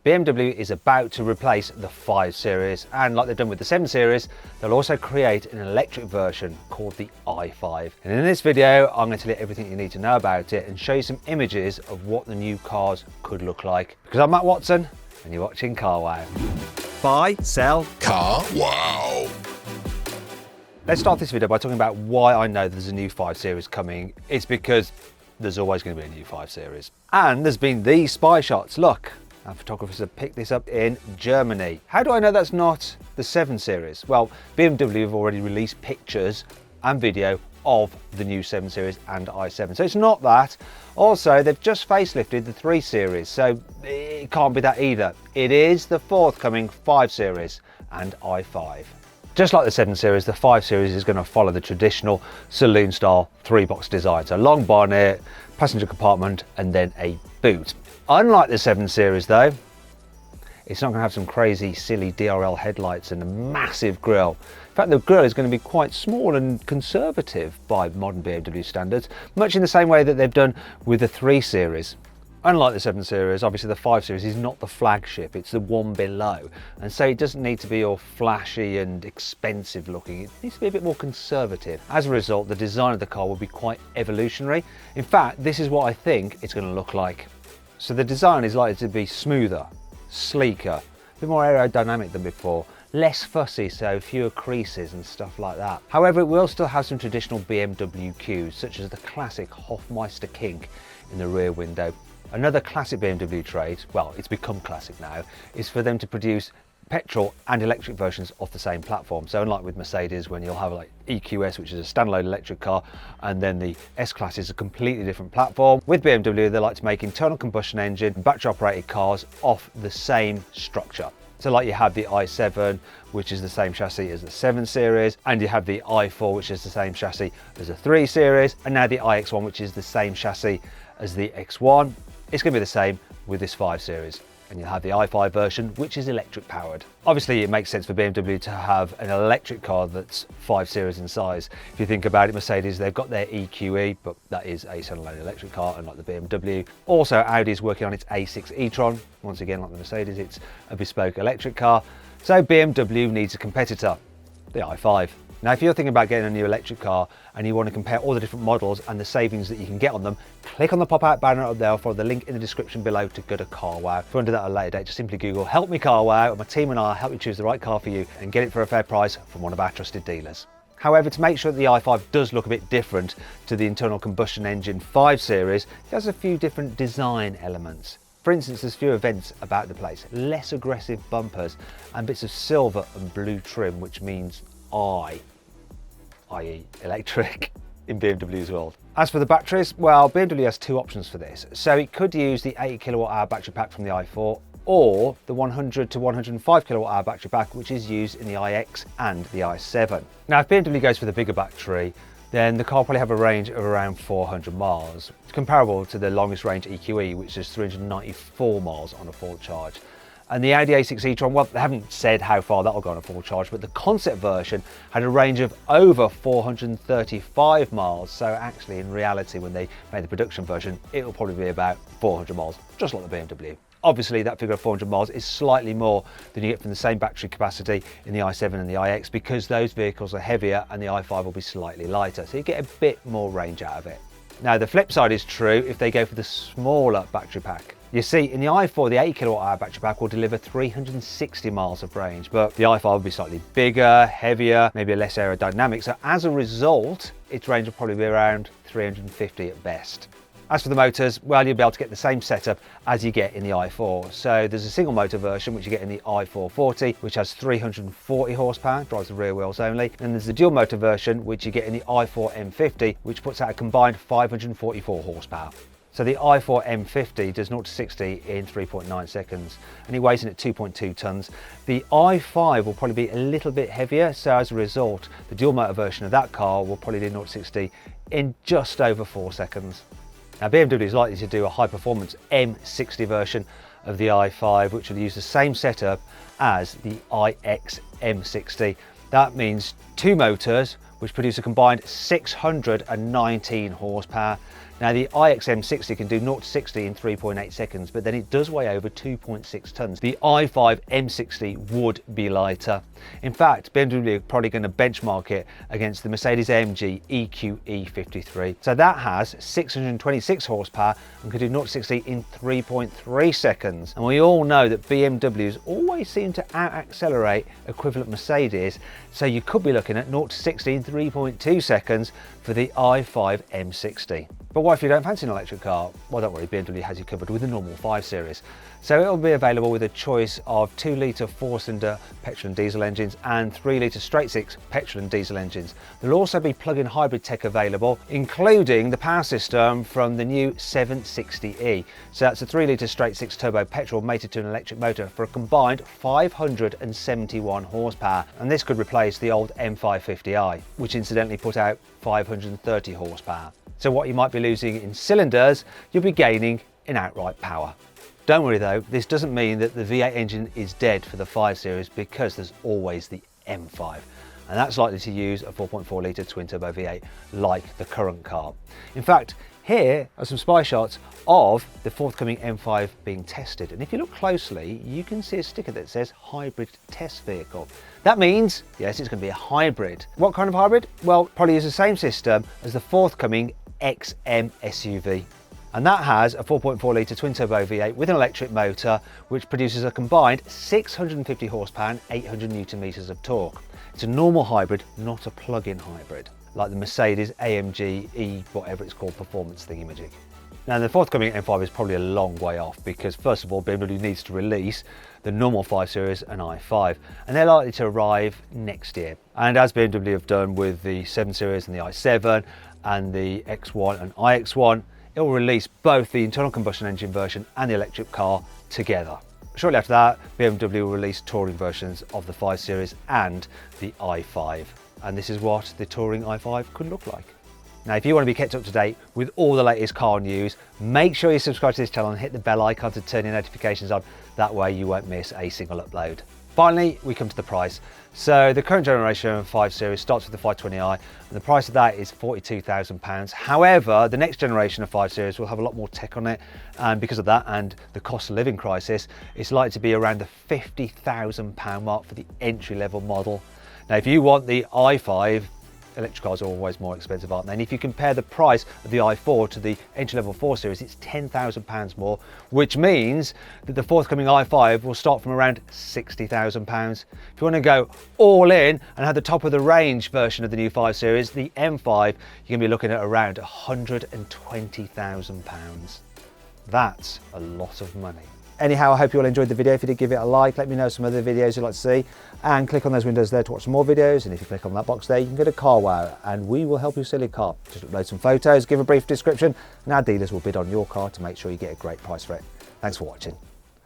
BMW is about to replace the 5 Series, and like they've done with the 7 Series, they'll also create an electric version called the i5. And in this video, I'm going to tell you everything you need to know about it and show you some images of what the new cars could look like. Because I'm Matt Watson, and you're watching Car Wow. Buy, sell, Car Wow. Let's start this video by talking about why I know there's a new 5 Series coming. It's because there's always going to be a new 5 Series. And there's been these spy shots. Look, our photographers have picked this up in Germany. How do I know that's not the 7 Series? Well, BMW have already released pictures and video of the new 7 Series and i7. So it's not that. Also, they've just facelifted the 3 Series, so it can't be that either. It is the forthcoming 5 Series and i5. Just like the 7 Series, the 5 Series is going to follow the traditional saloon-style 3-box design. So long bonnet, passenger compartment, and then a boot. Unlike the 7 Series though, it's not going to have some crazy, silly DRL headlights and a massive grille. In fact, the grille is going to be quite small and conservative by modern BMW standards, much in the same way that they've done with the 3 Series. Unlike the 7 Series, obviously the 5 Series is not the flagship, it's the one below. And so it doesn't need to be all flashy and expensive looking, it needs to be a bit more conservative. As a result, the design of the car will be quite evolutionary. In fact, this is what I think it's going to look like. So the design is likely to be smoother, sleeker, a bit more aerodynamic than before, less fussy, so fewer creases and stuff like that. However, it will still have some traditional BMW cues, such as the classic Hofmeister kink in the rear window. Another classic BMW trait, well, it's become classic now, is for them to produce petrol and electric versions of the same platform. So unlike with Mercedes, when you'll have like EQS, which is a standalone electric car, and then the S-Class is a completely different platform, with BMW they like to make internal combustion engine and battery operated cars off the same structure. So like you have the i7, which is the same chassis as the 7 Series, and you have the i4, which is the same chassis as the 3 Series, and now the iX1, which is the same chassis as the X1. It's going to be the same with this 5 Series. And you'll have the i5 version, which is electric powered. Obviously, it makes sense for BMW to have an electric car that's 5 Series in size. If you think about it, Mercedes, they've got their EQE, but that is a standalone electric car, unlike the BMW. Also, Audi is working on its A6 e-tron. Once again, like the Mercedes, it's a bespoke electric car. So BMW needs a competitor, the i5. Now, if you're thinking about getting a new electric car and you want to compare all the different models and the savings that you can get on them, click on the pop-out banner up there or follow the link in the description below to go to Car Wow. If you want to do that at a later date, just simply Google "Help Me Car Wow" and my team and I will help you choose the right car for you and get it for a fair price from one of our trusted dealers. However, to make sure that the i5 does look a bit different to the internal combustion engine 5 Series, it has a few different design elements. For instance, there's fewer vents about the place, less aggressive bumpers, and bits of silver and blue trim, which means i.e. electric, in BMW's world. As for the batteries, well, BMW has two options for this. So it could use the 80 kilowatt hour battery pack from the i4, or the 100 to 105 kilowatt hour battery pack, which is used in the iX and the i7. Now, if BMW goes for the bigger battery, then the car will probably have a range of around 400 miles. It's comparable to the longest range EQE, which is 394 miles on a full charge. And the Audi A6 e-tron, well, they haven't said how far that'll go on a full charge, but the concept version had a range of over 435 miles. So actually, in reality, when they made the production version, it will probably be about 400 miles, just like the BMW. Obviously, that figure of 400 miles is slightly more than you get from the same battery capacity in the i7 and the iX, because those vehicles are heavier and the i5 will be slightly lighter. So you get a bit more range out of it. Now, the flip side is true if they go for the smaller battery pack. You see, in the i4, the 8 kilowatt hour battery pack will deliver 360 miles of range, but the i5 will be slightly bigger, heavier, maybe less aerodynamic. So as a result, its range will probably be around 350 at best. As for the motors, well, you'll be able to get the same setup as you get in the i4. So there's a single motor version, which you get in the i440, which has 340 horsepower, drives the rear wheels only. And there's the dual motor version, which you get in the i4 M50, which puts out a combined 544 horsepower. So the i4 M50 does 0 to 60 in 3.9 seconds, and it weighs in at 2.2 tonnes. The i5 will probably be a little bit heavier, so as a result, the dual motor version of that car will probably do 0 to 60 in just over 4 seconds. Now, BMW is likely to do a high performance M60 version of the i5, which will use the same setup as the iX M60. That means two motors, which produce a combined 619 horsepower. Now the iX-M60 can do 0 to 60 in 3.8 seconds, but then it does weigh over 2.6 tonnes. The i5 M60 would be lighter. In fact, BMW are probably going to benchmark it against the Mercedes-AMG EQE53. So that has 626 horsepower and can do 0 to 60 in 3.3 seconds. And we all know that BMWs always seem to out-accelerate equivalent Mercedes, so you could be looking at 0 to 60 in 3.2 seconds for the i5 M60. But what if you don't fancy an electric car? Well, don't worry, BMW has you covered with the normal 5 Series. So it'll be available with a choice of 2-litre 4-cylinder petrol and diesel engines and 3-litre straight-six petrol and diesel engines. There'll also be plug-in hybrid tech available, including the power system from the new 760e. So that's a 3-litre straight-six turbo petrol mated to an electric motor for a combined 571 horsepower. And this could replace the old M550i, which incidentally put out 530 horsepower. So what you might be losing in cylinders, you'll be gaining in outright power. Don't worry though, this doesn't mean that the V8 engine is dead for the 5 Series, because there's always the M5. And that's likely to use a 4.4 litre twin turbo V8 like the current car. In fact, here are some spy shots of the forthcoming M5 being tested. And if you look closely, you can see a sticker that says hybrid test vehicle. That means, yes, it's going to be a hybrid. What kind of hybrid? Well, probably use the same system as the forthcoming XM SUV. And that has a 4.4 litre twin turbo V8 with an electric motor, which produces a combined 650 horsepower and 800 Newton meters of torque. It's a normal hybrid, not a plug-in hybrid, like the Mercedes AMG E, whatever it's called, performance thingamajig. Now the forthcoming M5 is probably a long way off, because first of all, BMW needs to release the normal 5 Series and i5, and they're likely to arrive next year. And as BMW have done with the 7 Series and the i7 and the X1 and iX1, it will release both the internal combustion engine version and the electric car together. Shortly after that, BMW will release touring versions of the 5 Series and the i5. And this is what the touring i5 could look like. Now, if you want to be kept up to date with all the latest car news, make sure you subscribe to this channel and hit the bell icon to turn your notifications on. That way you won't miss a single upload. Finally, we come to the price. So the current generation 5 Series starts with the 520i, and the price of that is £42,000. However, the next generation of 5 Series will have a lot more tech on it, and because of that and the cost of living crisis, it's likely to be around the £50,000 mark for the entry-level model. Now, if you want the i5, electric cars are always more expensive, aren't they? And if you compare the price of the i4 to the entry-level 4 Series, it's £10,000 more, which means that the forthcoming i5 will start from around £60,000. If you want to go all in and have the top of the range version of the new 5 Series, the M5, you're going to be looking at around £120,000. That's a lot of money. Anyhow, I hope you all enjoyed the video. If you did, give it a like. Let me know some other videos you'd like to see, and click on those windows there to watch some more videos. And if you click on that box there, you can go to Car Wow and we will help you sell your car. Just upload some photos, give a brief description, and our dealers will bid on your car to make sure you get a great price for it. Thanks for watching.